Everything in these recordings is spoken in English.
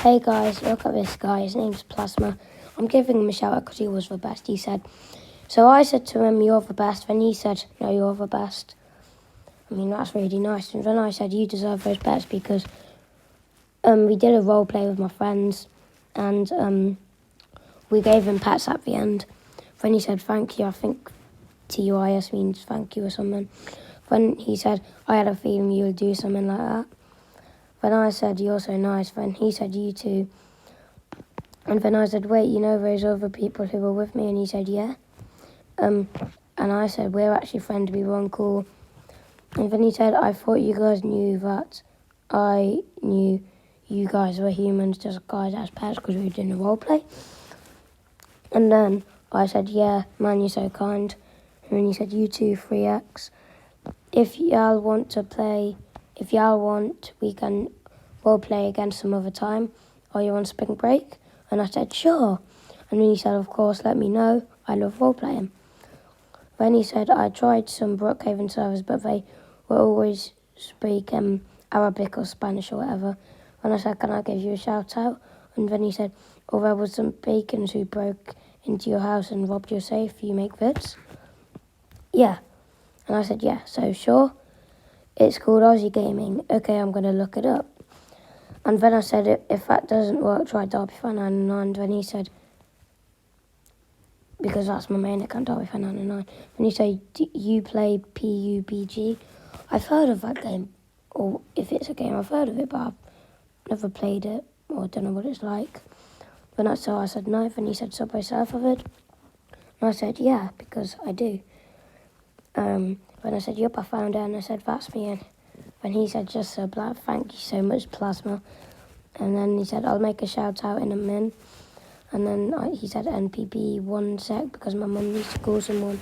Hey guys, look at this guy. His name's Plasma. I'm giving him a shout out because he was the best, he said. So I said to him, you're the best. Then he said, no, you're the best. I mean, that's really nice. And then I said, you deserve those pets because we did a role play with my friends and we gave him pets at the end. Then he said, thank you. I think TUIS means thank you or something. Then he said, I had a feeling you would do something like that. Then I said, you're so nice. Then he said, you too. And then I said, wait, you know those other people who were with me? And he said, yeah. And I said, we're actually friends, we were on call. And then he said, I thought you guys knew that I knew you guys were humans, just guys as pets, because we were doing a role play. And then I said, yeah, man, you're so kind. And then he said, you too, 3X. If y'all want, we can role play again some other time. Are you on spring break? And I said, sure. And then he said, of course, let me know. I love role playing. Then he said, I tried some Brookhaven servers, but they will always speak Arabic or Spanish or whatever. And I said, can I give you a shout out? And then he said, oh, there was some bacons who broke into your house and robbed your safe. You make vids? Yeah. And I said, yeah, so sure. It's called Aussie Gaming. Okay, I'm going to look it up. And then I said, if that doesn't work, try DarbyFan99. And then he said, because that's my main account, DarbyFan99. And he said, do you play PUBG? I've heard of that game. Or if it's a game, I've heard of it, but I've never played it. Or don't know what it's like. So I said, no. Then he said, Subway Surfer vid. And I said, yeah, because I do. When I said, yup, I found it, and I said, that's me. And when he said, just so black, thank you so much, Plasma. And then he said, I'll make a shout out in a min. And then he said, NPP 1 sec, because my mum used to call someone.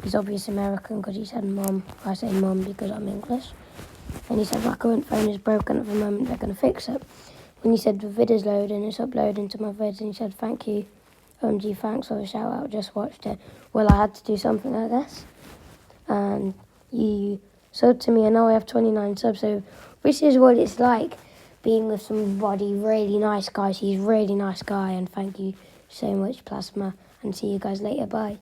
He's obviously American because he said mum. I say mum because I'm English. And he said, my current phone is broken at the moment, they're going to fix it. And he said, the vid is loading, it's uploading to my vids. And he said, thank you, OMG, thanks for the shout out, just watched it. Well, I had to do something like this. And you subbed to me, and now I have 29 subs. So this is what it's like being with somebody really nice, guys. He's a really nice guy, and thank you so much, Plasma. And see you guys later. Bye.